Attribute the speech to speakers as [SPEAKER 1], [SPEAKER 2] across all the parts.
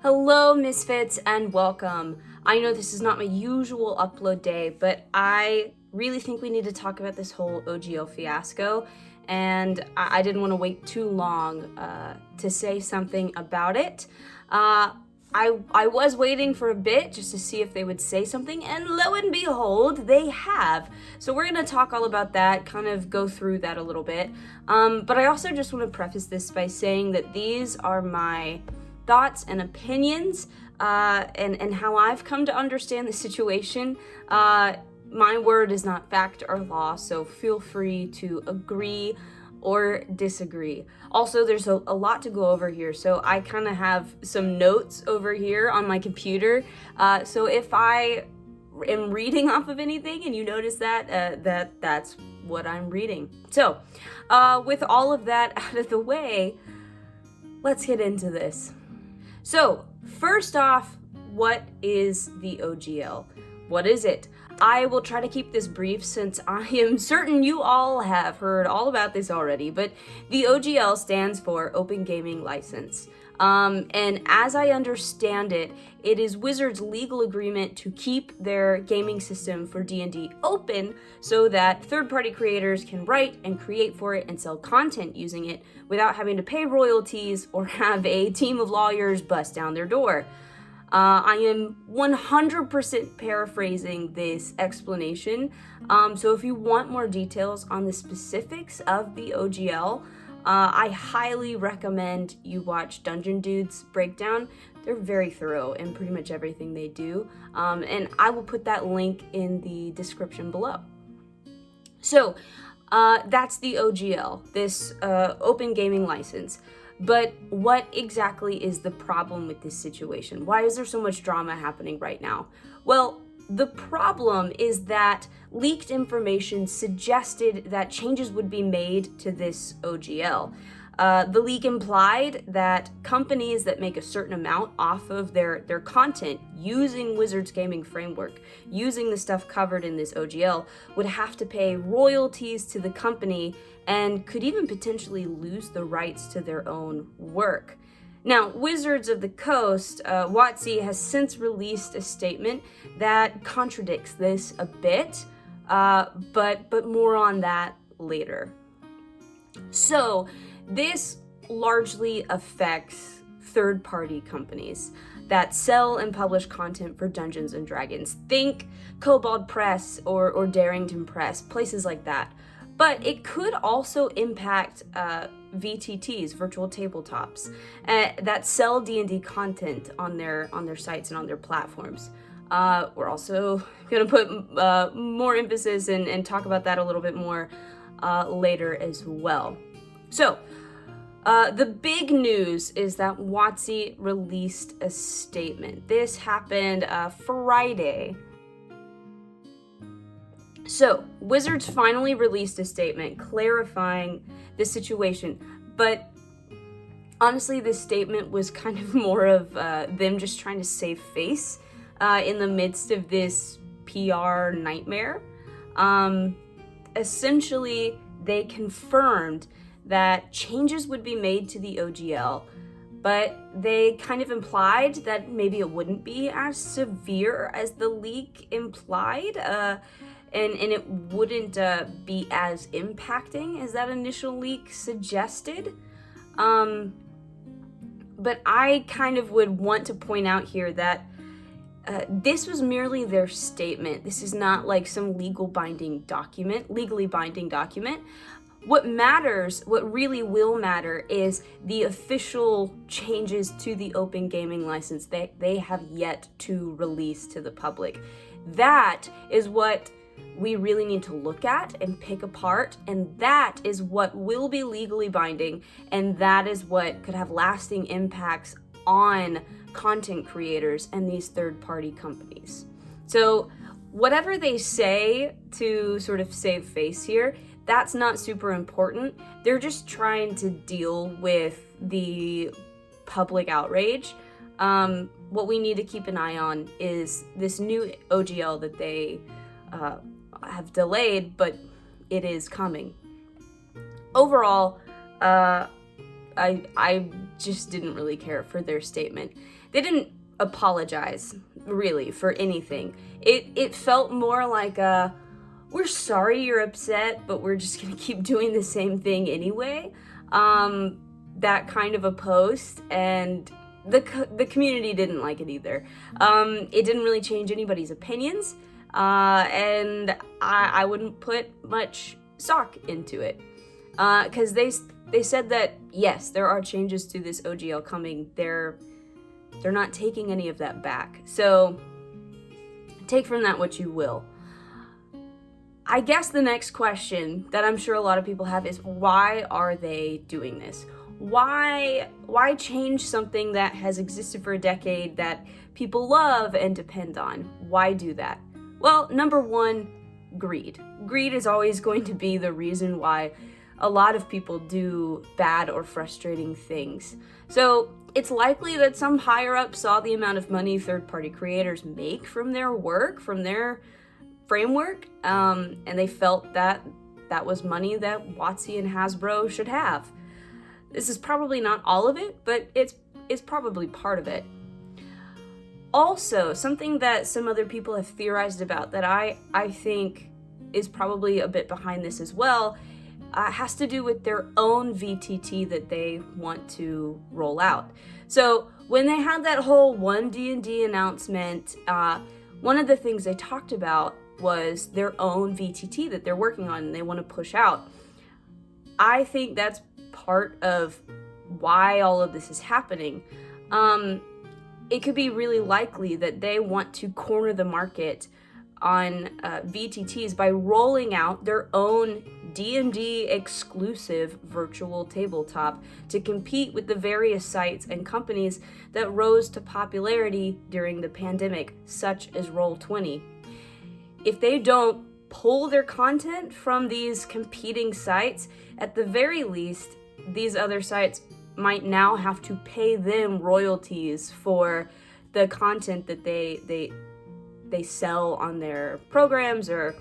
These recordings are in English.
[SPEAKER 1] Hello, Misfits, and welcome. I know this is not my usual upload day, but I really think we need to talk about this whole OGL fiasco, and I didn't want to wait too long to say something about it. I was waiting for a bit just to see if they would say something, and lo and behold, they have. So we're going to talk all about that, kind of go through that a little bit. But I also just want to preface this by saying that these are my thoughts and opinions and how I've come to understand the situation. My word is not fact or law, so feel free to agree or disagree. Also, there's a lot to go over here, so I kind of have some notes over here on my computer. So if I am reading off of anything and you notice that, that's what I'm reading. So with all of that out of the way, let's get into this. So, first off, what is the OGL? What is it? I will try to keep this brief since I am certain you all have heard all about this already, but the OGL stands for Open Gaming License. And as I understand it, it is Wizards' legal agreement to keep their gaming system for D&D open so that third-party creators can write and create for it and sell content using it without having to pay royalties or have a team of lawyers bust down their door. I am 100% paraphrasing this explanation, so if you want more details on the specifics of the OGL, I highly recommend you watch Dungeon Dude's breakdown. They're very thorough in pretty much everything they do, and I will put that link in the description below. So, that's the OGL, this Open Gaming License. But what exactly is the problem with this situation? Why is there so much drama happening right now? Well, the problem is that leaked information suggested that changes would be made to this OGL. The leak implied that companies that make a certain amount off of their content using Wizards Gaming Framework, using the stuff covered in this OGL, would have to pay royalties to the company and could even potentially lose the rights to their own work. Now, Wizards of the Coast, WotC, has since released a statement that contradicts this a bit, but more on that later. So, this largely affects third-party companies that sell and publish content for Dungeons & Dragons. Think Kobold Press or Darrington Press, places like that. But it could also impact VTTs, virtual tabletops, that sell D&D content on their sites and on their platforms. We're also going to put more emphasis and talk about that a little bit more later as well. So, the big news is that WotC released a statement. This happened Friday. So, Wizards finally released a statement clarifying the situation, but honestly, this statement was kind of more of them just trying to save face in the midst of this PR nightmare. Essentially, they confirmed that changes would be made to the OGL, but they kind of implied that maybe it wouldn't be as severe as the leak implied, and it wouldn't be as impacting as that initial leak suggested. But I kind of would want to point out here that this was merely their statement. This is not like some legally binding document. What matters, what really will matter, is the official changes to the Open Gaming License that they have yet to release to the public. That is what we really need to look at and pick apart, and that is what will be legally binding, and that is what could have lasting impacts on content creators and these third-party companies. So whatever they say to sort of save face here, that's not super important. They're just trying to deal with the public outrage. What we need to keep an eye on is this new OGL that they have delayed, but it is coming. Overall, I just didn't really care for their statement. They didn't apologize, really, for anything. It felt more like we're sorry you're upset, but we're just gonna keep doing the same thing anyway. That kind of a post, and the community didn't like it either. It didn't really change anybody's opinions, and I wouldn't put much stock into it, because they said that yes, there are changes to this OGL coming. They're not taking any of that back. So take from that what you will. I guess the next question that I'm sure a lot of people have is, why are they doing this? Why change something that has existed for a decade that people love and depend on? Why do that? Well, number one, greed. Greed is always going to be the reason why a lot of people do bad or frustrating things. So it's likely that some higher up saw the amount of money third-party creators make from their work, from their framework, and they felt that that was money that WotC and Hasbro should have. This is probably not all of it, but it's probably part of it. Also, something that some other people have theorized about that I think is probably a bit behind this as well, has to do with their own VTT that they want to roll out. So when they had that whole one D&D announcement, one of the things they talked about was their own VTT that they're working on and they want to push out. I think that's part of why all of this is happening. It could be really likely that they want to corner the market on VTTs by rolling out their own D&D exclusive virtual tabletop to compete with the various sites and companies that rose to popularity during the pandemic, such as Roll20. If they don't pull their content from these competing sites, at the very least, these other sites might now have to pay them royalties for the content that they sell on their programs or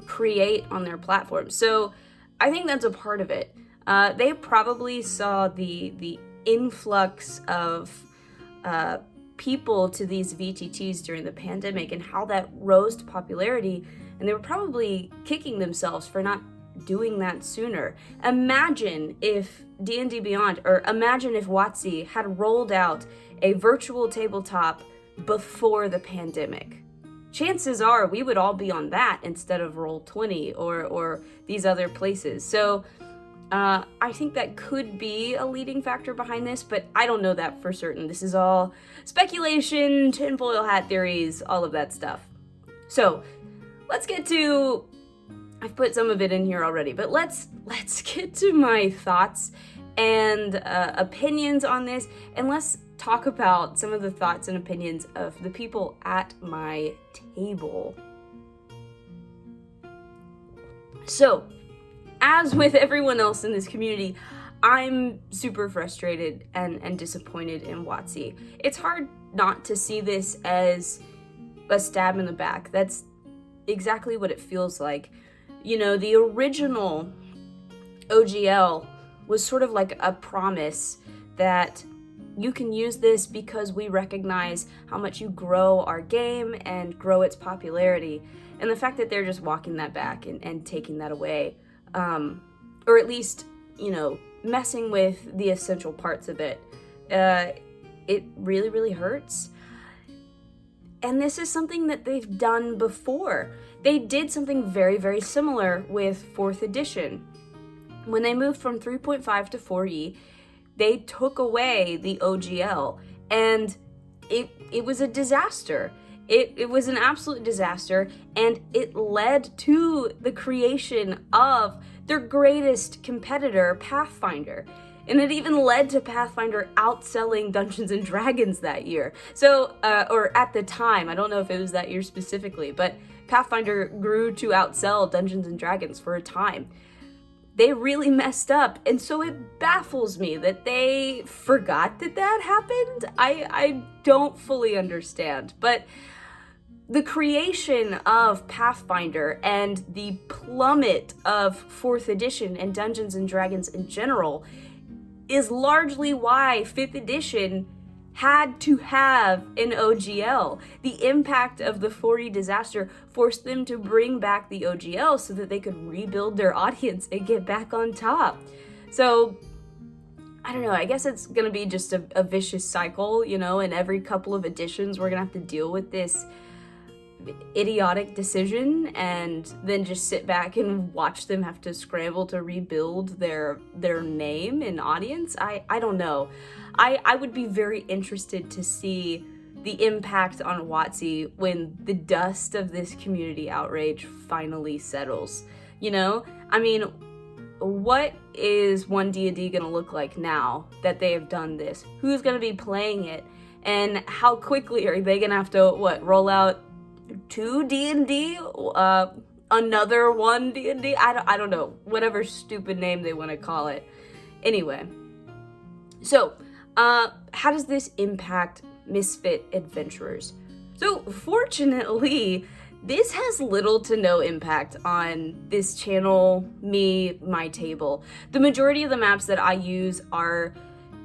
[SPEAKER 1] create on their platforms. So I think that's a part of it. They probably saw the influx of people to these VTTs during the pandemic and how that rose to popularity, and they were probably kicking themselves for not doing that sooner. Imagine if D&D Beyond, or imagine if WotC had rolled out a virtual tabletop before the pandemic. Chances are we would all be on that instead of Roll20 or these other places. So I think that could be a leading factor behind this, but I don't know that for certain. This is all speculation, tinfoil hat theories, all of that stuff. So let's get to, I've put some of it in here already, but let's get to my thoughts and opinions on this, and let's talk about some of the thoughts and opinions of the people at my table. So, as with everyone else in this community, I'm super frustrated and disappointed in WotC. It's hard not to see this as a stab in the back. That's exactly what it feels like. You know, the original OGL was sort of like a promise that you can use this because we recognize how much you grow our game and grow its popularity. And the fact that they're just walking that back and taking that away, or at least, you know, messing with the essential parts of it, it really, really hurts. And this is something that they've done before. They did something very, very similar with 4th edition. When they moved from 3.5 to 4E, they took away the OGL, and it was a disaster. It was an absolute disaster, and it led to the creation of their greatest competitor, Pathfinder. And it even led to Pathfinder outselling Dungeons & Dragons that year. So, or at the time, I don't know if it was that year specifically, but Pathfinder grew to outsell Dungeons & Dragons for a time. They really messed up, and so it baffles me that they forgot that happened. I don't fully understand, but the creation of Pathfinder and the plummet of 4th edition and Dungeons & Dragons in general is largely why 5th edition had to have an OGL. The impact of the 4E disaster forced them to bring back the OGL so that they could rebuild their audience and get back on top. So, I don't know, I guess it's gonna be just a vicious cycle, you know, and every couple of editions we're gonna have to deal with this idiotic decision and then just sit back and watch them have to scramble to rebuild their name and audience. I don't know. I would be very interested to see the impact on WotC when the dust of this community outrage finally settles. You know? I mean, what is 1D&D gonna look like now that they have done this? Who's gonna be playing it? And how quickly are they gonna have to, roll out 2 D&D? Another 1 D&D? I don't know. Whatever stupid name they want to call it. Anyway. So, how does this impact Misfit adventurers? So, fortunately, this has little to no impact on this channel, me, my table. The majority of the maps that I use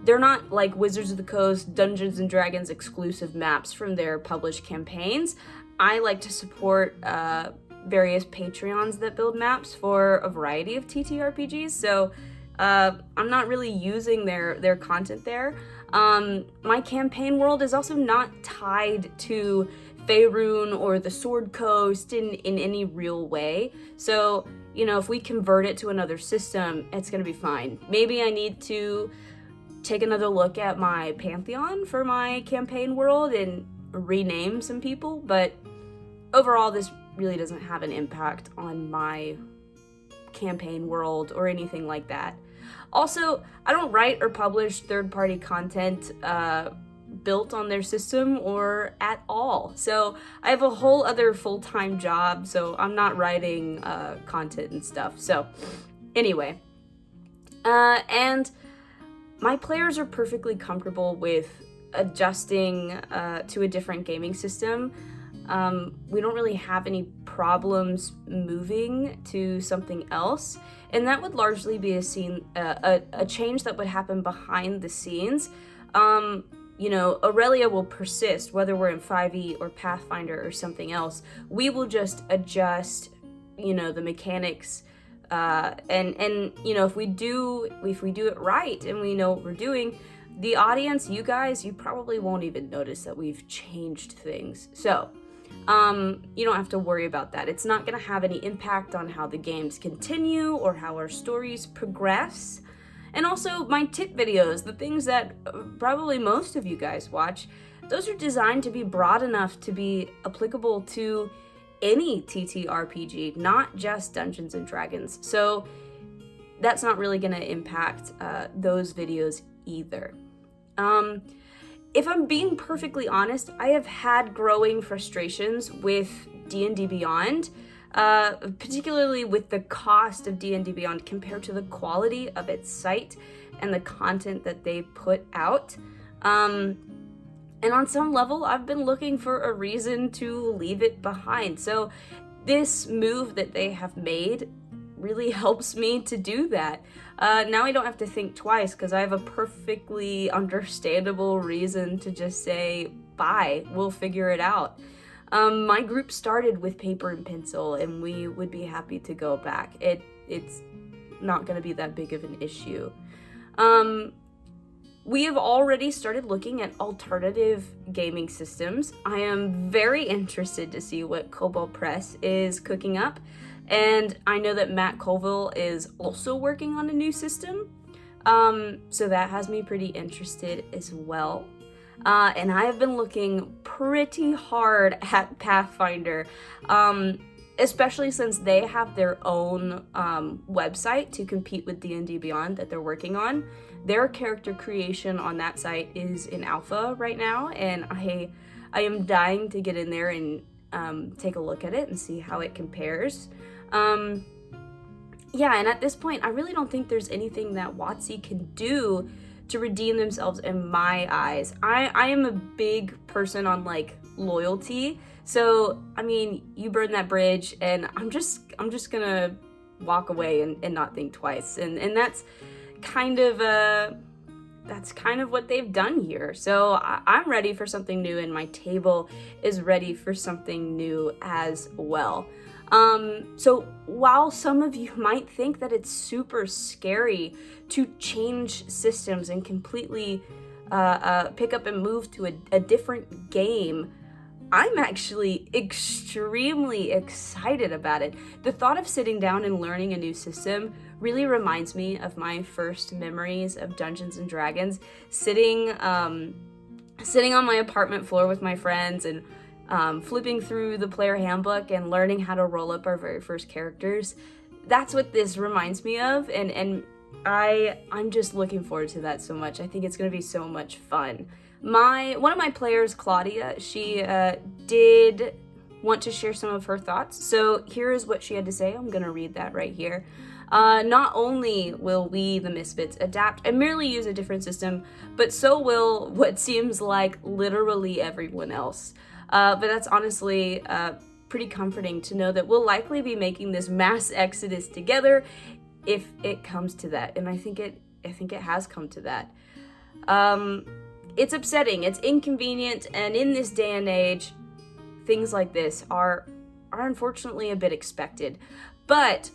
[SPEAKER 1] they're not like Wizards of the Coast, Dungeons & Dragons exclusive maps from their published campaigns. I like to support various Patreons that build maps for a variety of TTRPGs, so I'm not really using their content there. My campaign world is also not tied to Faerun or the Sword Coast in any real way, so, you know, if we convert it to another system, it's gonna be fine. Maybe I need to take another look at my Pantheon for my campaign world and rename some people, but overall this really doesn't have an impact on my campaign world or anything like that. Also, I don't write or publish third-party content built on their system or at all. So I have a whole other full-time job, so I'm not writing content and stuff. So anyway, and my players are perfectly comfortable with adjusting to a different gaming system. We don't really have any problems moving to something else, and that would largely be a change that would happen behind the scenes. You know, Aurelia will persist whether we're in 5e or Pathfinder or something else. We will just adjust, you know, the mechanics, and you know, if we do it right and we know what we're doing, the audience, you guys, you probably won't even notice that we've changed things. So, you don't have to worry about that. It's not going to have any impact on how the games continue or how our stories progress. And also, my tip videos, the things that probably most of you guys watch, those are designed to be broad enough to be applicable to any TTRPG, not just Dungeons & Dragons. So that's not really going to impact those videos either. If I'm being perfectly honest, I have had growing frustrations with D&D Beyond, particularly with the cost of D&D Beyond compared to the quality of its site and the content that they put out. And on some level, I've been looking for a reason to leave it behind. So this move that they have made really helps me to do that. Now I don't have to think twice because I have a perfectly understandable reason to just say, bye, we'll figure it out. My group started with paper and pencil, and we would be happy to go back. It's not going to be that big of an issue. We have already started looking at alternative gaming systems. I am very interested to see what Cobalt Press is cooking up, and I know that Matt Colville is also working on a new system, so that has me pretty interested as well. And I have been looking pretty hard at Pathfinder, especially since they have their own website to compete with D&D Beyond that they're working on. Their character creation on that site is in alpha right now, and I am dying to get in there and take a look at it and see how it compares. Yeah, and at this point, I really don't think there's anything that WotC can do to redeem themselves in my eyes. I am a big person on, like, loyalty, so, I mean, you burn that bridge, and I'm just gonna walk away and not think twice, and that's kind of that's kind of what they've done here. So I'm ready for something new, and my table is ready for something new as well. So while some of you might think that it's super scary to change systems and completely pick up and move to a different game, I'm actually extremely excited about it. The thought of sitting down and learning a new system really reminds me of my first memories of Dungeons and Dragons, sitting on my apartment floor with my friends and flipping through the player handbook and learning how to roll up our very first characters. That's what this reminds me of, and I'm just looking forward to that so much. I think it's going to be so much fun. One of my players, Claudia, she did want to share some of her thoughts. So here is what she had to say. I'm going to read that right here. Not only will we, the Misfits, adapt and merely use a different system, but so will what seems like literally everyone else. But that's honestly pretty comforting to know that we'll likely be making this mass exodus together if it comes to that. And I think it has come to that. It's upsetting, it's inconvenient, and in this day and age, things like this are unfortunately a bit expected. But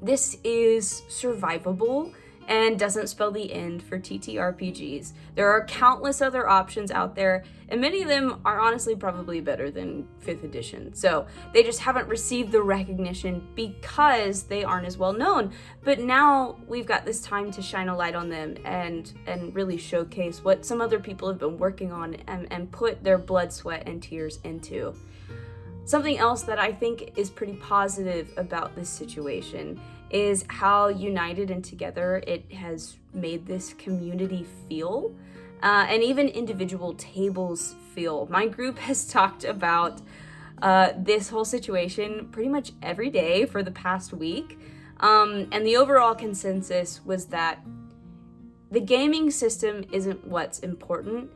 [SPEAKER 1] this is survivable and doesn't spell the end for TTRPGs. There are countless other options out there, and many of them are honestly probably better than 5th edition. So they just haven't received the recognition because they aren't as well known. But now we've got this time to shine a light on them and really showcase what some other people have been working on and put their blood, sweat, and tears into. Something else that I think is pretty positive about this situation is how united and together it has made this community feel, and even individual tables feel. My group has talked about this whole situation pretty much every day for the past week, and the overall consensus was that the gaming system isn't what's important,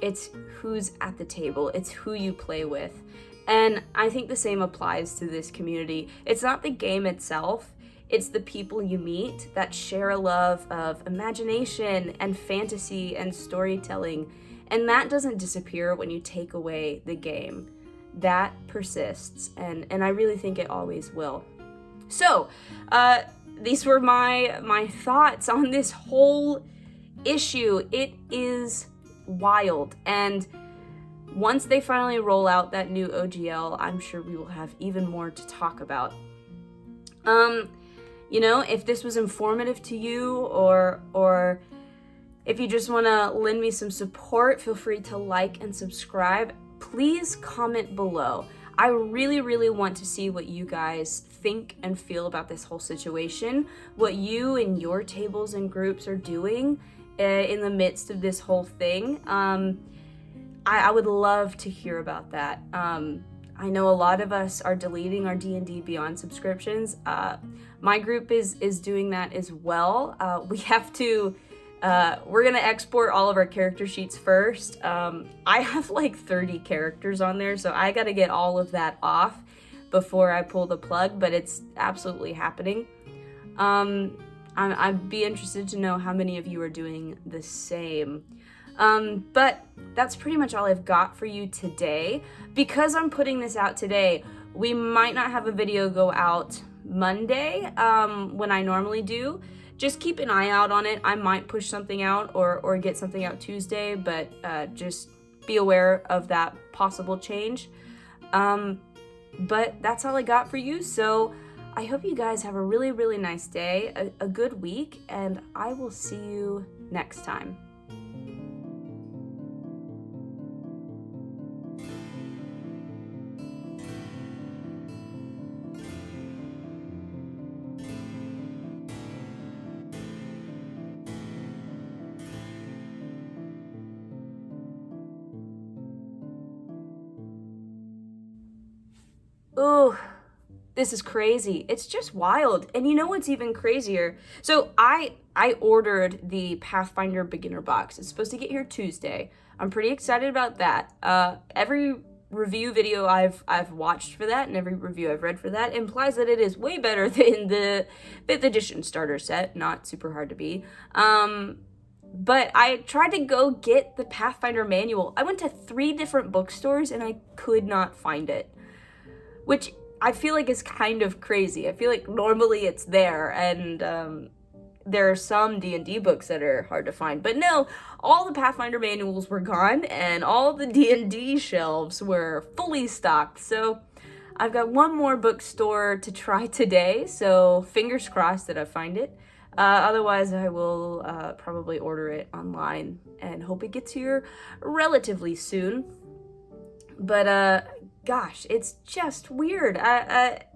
[SPEAKER 1] it's who's at the table, it's who you play with. And I think the same applies to this community. It's not the game itself, it's the people you meet that share a love of imagination and fantasy and storytelling. And that doesn't disappear when you take away the game. That persists, and I really think it always will. So, these were my thoughts on this whole issue. It is wild, and once they finally roll out that new OGL, I'm sure we will have even more to talk about. You know, if this was informative to you, or if you just want to lend me some support, feel free to like and subscribe. Please comment below. I really, really want to see what you guys think and feel about this whole situation, what you and your tables and groups are doing in the midst of this whole thing. I would love to hear about that. I know a lot of us are deleting our D&D Beyond subscriptions. My group is doing that as well. We have to, we're gonna export all of our character sheets first. I have like 30 characters on there, so I gotta get all of that off before I pull the plug, but it's absolutely happening. I'd be interested to know how many of you are doing the same. But that's pretty much all I've got for you today. Because I'm putting this out today, we might not have a video go out Monday, when I normally do. Just keep an eye out on it. I might push something out or get something out Tuesday, but just be aware of that possible change. But that's all I got for you. So I hope you guys have a really, really nice day, a good week, and I will see you next time. Ooh, this is crazy. It's just wild. And you know what's even crazier? So I ordered the Pathfinder beginner box. It's supposed to get here Tuesday. I'm pretty excited about that. Every review video I've watched for that and every review I've read for that implies that it is way better than the 5th edition starter set. Not super hard to beat. But I tried to go get the Pathfinder manual. I went to 3 different bookstores and I could not find it, which I feel like is kind of crazy. I feel like normally it's there, and there are some D&D books that are hard to find. But no, all the Pathfinder manuals were gone and all the D&D shelves were fully stocked. So I've got one more bookstore to try today, so fingers crossed that I find it. Otherwise, I will probably order it online and hope it gets here relatively soon. But gosh, it's just weird. I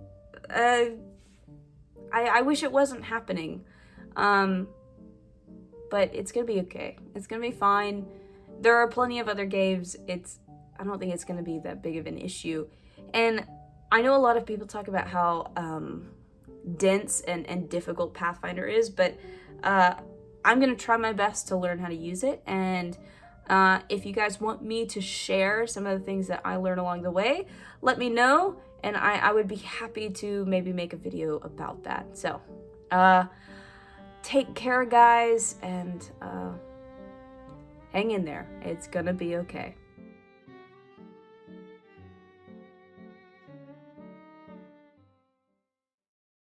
[SPEAKER 1] wish it wasn't happening. But it's gonna be okay. It's gonna be fine. There are plenty of other games. I don't think it's gonna be that big of an issue. And I know a lot of people talk about how dense and difficult Pathfinder is, but I'm gonna try my best to learn how to use it. And if you guys want me to share some of the things that I learned along the way, let me know, and I would be happy to maybe make a video about that. So, take care, guys, and hang in there. It's gonna be okay.